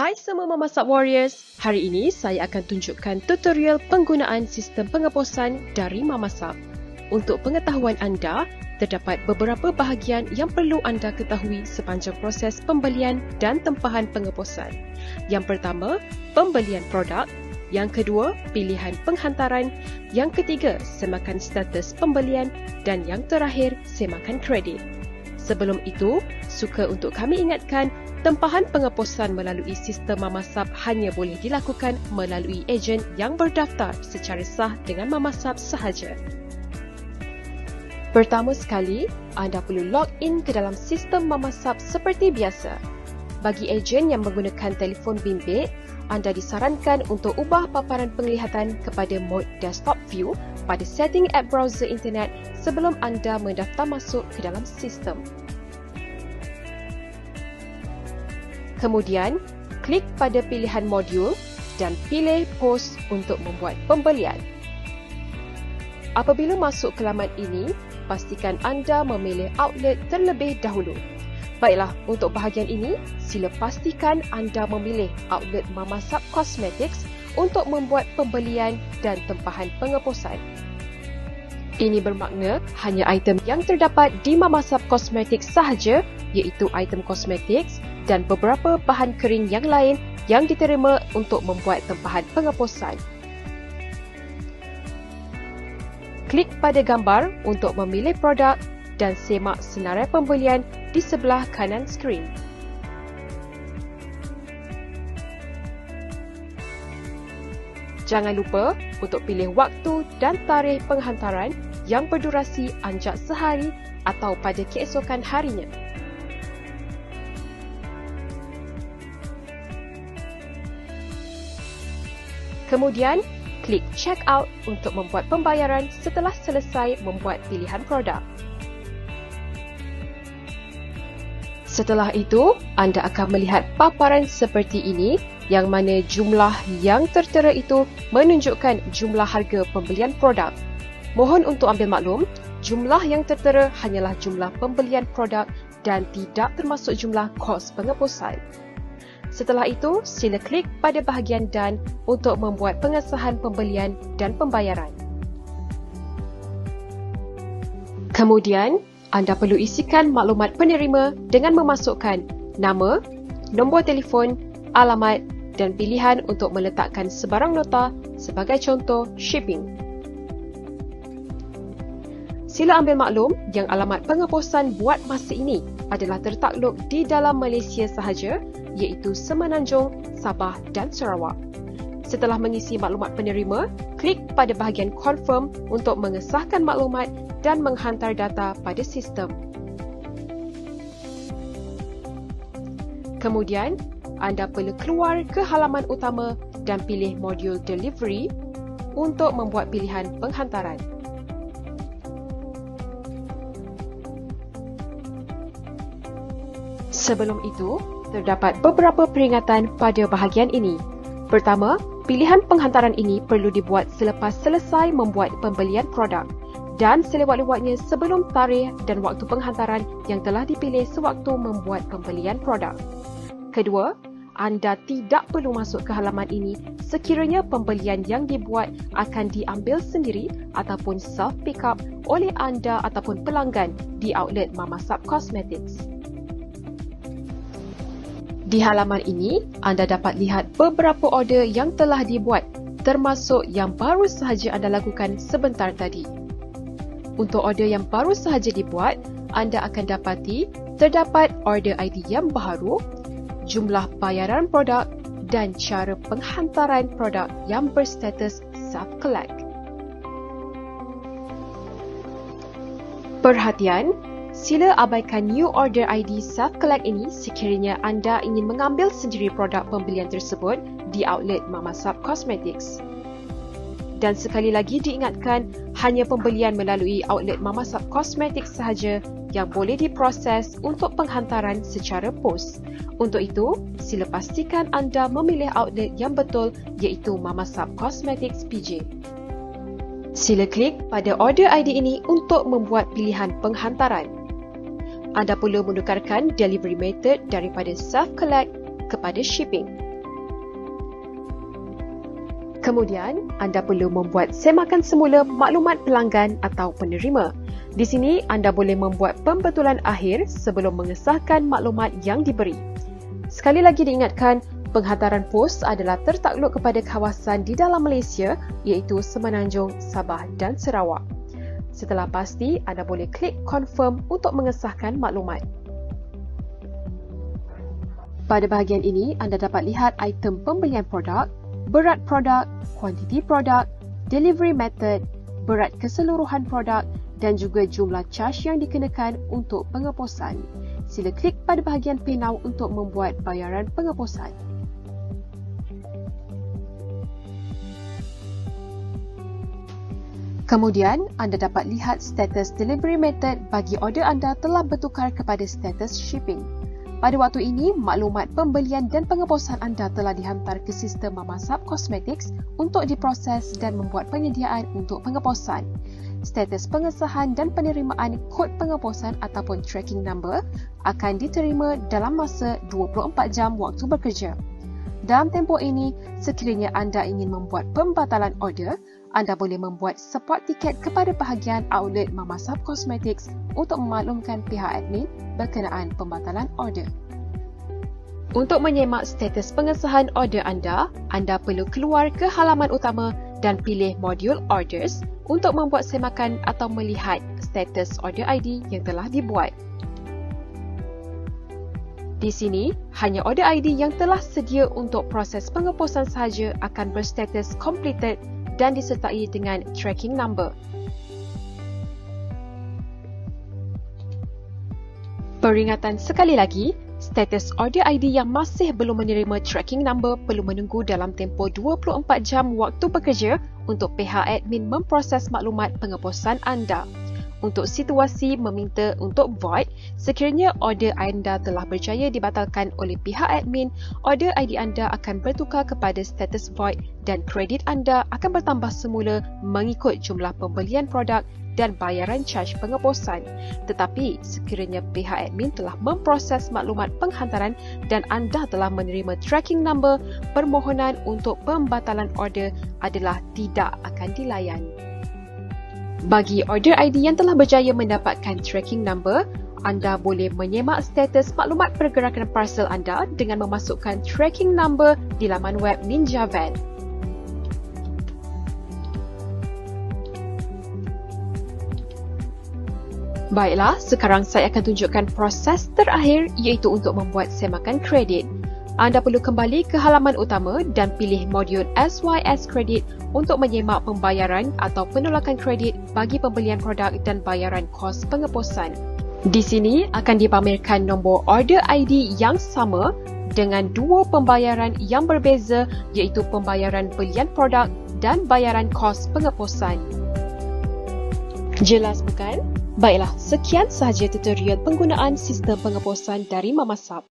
Hai semua Memasak Warriors, hari ini saya akan tunjukkan tutorial penggunaan sistem pengeposan dari Mamasak. Untuk pengetahuan anda, terdapat beberapa bahagian yang perlu anda ketahui sepanjang proses pembelian dan tempahan pengeposan. Yang pertama, pembelian produk. Yang kedua, pilihan penghantaran. Yang ketiga, semakan status pembelian. Dan yang terakhir, semakan kredit. Sebelum itu, suka untuk kami ingatkan, tempahan pengeposan melalui sistem Mamasab hanya boleh dilakukan melalui ejen yang berdaftar secara sah dengan Mamasab sahaja. Pertama sekali, anda perlu log in ke dalam sistem Mamasab seperti biasa. Bagi ejen yang menggunakan telefon bimbit, anda disarankan untuk ubah paparan penglihatan kepada mode desktop view pada setting app browser internet sebelum anda mendaftar masuk ke dalam sistem. Kemudian, klik pada pilihan modul dan pilih POS untuk membuat pembelian. Apabila masuk ke laman ini, pastikan anda memilih outlet terlebih dahulu. Baiklah, untuk bahagian ini, sila pastikan anda memilih outlet Mamasab Cosmetics untuk membuat pembelian dan tempahan pengeposan. Ini bermakna hanya item yang terdapat di Mamasab Cosmetics sahaja, iaitu item kosmetik dan beberapa bahan kering yang lain yang diterima untuk membuat tempahan pengeposan. Klik pada gambar untuk memilih produk dan semak senarai pembelian di sebelah kanan skrin. Jangan lupa untuk pilih waktu dan tarikh penghantaran yang berdurasi anjak sehari atau pada keesokan harinya. Kemudian, klik check out untuk membuat pembayaran setelah selesai membuat pilihan produk. Setelah itu, anda akan melihat paparan seperti ini yang mana jumlah yang tertera itu menunjukkan jumlah harga pembelian produk. Mohon untuk ambil maklum, jumlah yang tertera hanyalah jumlah pembelian produk dan tidak termasuk jumlah kos pengeposan. Setelah itu, sila klik pada bahagian Done untuk membuat pengesahan pembelian dan pembayaran. Kemudian, anda perlu isikan maklumat penerima dengan memasukkan nama, nombor telefon, alamat dan pilihan untuk meletakkan sebarang nota sebagai contoh shipping. Sila ambil maklum yang alamat pengeposan buat masa ini adalah tertakluk di dalam Malaysia sahaja, iaitu Semenanjung, Sabah dan Sarawak. Setelah mengisi maklumat penerima, klik pada bahagian confirm untuk mengesahkan maklumat dan menghantar data pada sistem. Kemudian, anda perlu keluar ke halaman utama dan pilih modul delivery untuk membuat pilihan penghantaran. Sebelum itu, terdapat beberapa peringatan pada bahagian ini. Pertama, pilihan penghantaran ini perlu dibuat selepas selesai membuat pembelian produk dan selewat-lewatnya sebelum tarikh dan waktu penghantaran yang telah dipilih sewaktu membuat pembelian produk. Kedua, anda tidak perlu masuk ke halaman ini sekiranya pembelian yang dibuat akan diambil sendiri ataupun self-pick-up oleh anda ataupun pelanggan di outlet Mamasab Cosmetics. Di halaman ini, anda dapat lihat beberapa order yang telah dibuat, termasuk yang baru sahaja anda lakukan sebentar tadi. Untuk order yang baru sahaja dibuat, anda akan dapati terdapat order ID yang baharu, jumlah bayaran produk dan cara penghantaran produk yang berstatus self-collect. Perhatian! Sila abaikan new order ID self-collect ini sekiranya anda ingin mengambil sendiri produk pembelian tersebut di outlet Mamasab Cosmetics. Dan sekali lagi diingatkan, hanya pembelian melalui outlet Mamasab Cosmetics sahaja yang boleh diproses untuk penghantaran secara pos. Untuk itu, sila pastikan anda memilih outlet yang betul iaitu Mamasab Cosmetics PJ. Sila klik pada order ID ini untuk membuat pilihan penghantaran. Anda perlu menukarkan delivery method daripada self-collect kepada shipping. Kemudian, anda perlu membuat semakan semula maklumat pelanggan atau penerima. Di sini, anda boleh membuat pembetulan akhir sebelum mengesahkan maklumat yang diberi. Sekali lagi diingatkan, penghantaran pos adalah tertakluk kepada kawasan di dalam Malaysia iaitu Semenanjung, Sabah dan Sarawak. Setelah pasti, anda boleh klik confirm untuk mengesahkan maklumat. Pada bahagian ini, anda dapat lihat item pembelian produk, berat produk, kuantiti produk, delivery method, berat keseluruhan produk dan juga jumlah caj yang dikenakan untuk pengeposan. Sila klik pada bahagian Pay Now untuk membuat bayaran pengeposan. Kemudian, anda dapat lihat status delivery method bagi order anda telah bertukar kepada status shipping. Pada waktu ini, maklumat pembelian dan pengeposan anda telah dihantar ke sistem Mamasab Cosmetics untuk diproses dan membuat penyediaan untuk pengeposan. Status pengesahan dan penerimaan kod pengeposan ataupun tracking number akan diterima dalam masa 24 jam waktu bekerja. Dalam tempoh ini, sekiranya anda ingin membuat pembatalan order, anda boleh membuat support tiket kepada bahagian outlet Mamasab Cosmetics untuk memaklumkan pihak admin berkenaan pembatalan order. Untuk menyemak status pengesahan order anda perlu keluar ke halaman utama dan pilih modul Orders untuk membuat semakan atau melihat status order ID yang telah dibuat. Di sini, hanya order ID yang telah sedia untuk proses pengeposan sahaja akan berstatus completed dan disertai dengan tracking number. Peringatan sekali lagi, status order ID yang masih belum menerima tracking number perlu menunggu dalam tempoh 24 jam waktu bekerja untuk pihak admin memproses maklumat pengeposan anda. Untuk situasi meminta untuk void, sekiranya order anda telah berjaya dibatalkan oleh pihak admin, order ID anda akan bertukar kepada status void dan kredit anda akan bertambah semula mengikut jumlah pembelian produk dan bayaran caj pengeposan. Tetapi, sekiranya pihak admin telah memproses maklumat penghantaran dan anda telah menerima tracking number, permohonan untuk pembatalan order adalah tidak akan dilayan. Bagi order ID yang telah berjaya mendapatkan tracking number, anda boleh menyemak status maklumat pergerakan parcel anda dengan memasukkan tracking number di laman web Ninja Van. Baiklah, sekarang saya akan tunjukkan proses terakhir iaitu untuk membuat semakan kredit. Anda perlu kembali ke halaman utama dan pilih modul SYS Credit untuk menyemak pembayaran atau penolakan kredit bagi pembelian produk dan bayaran kos pengeposan. Di sini akan dipamerkan nombor order ID yang sama dengan dua pembayaran yang berbeza iaitu pembayaran belian produk dan bayaran kos pengeposan. Jelas bukan? Baiklah, sekian sahaja tutorial penggunaan sistem pengeposan dari Mamasab.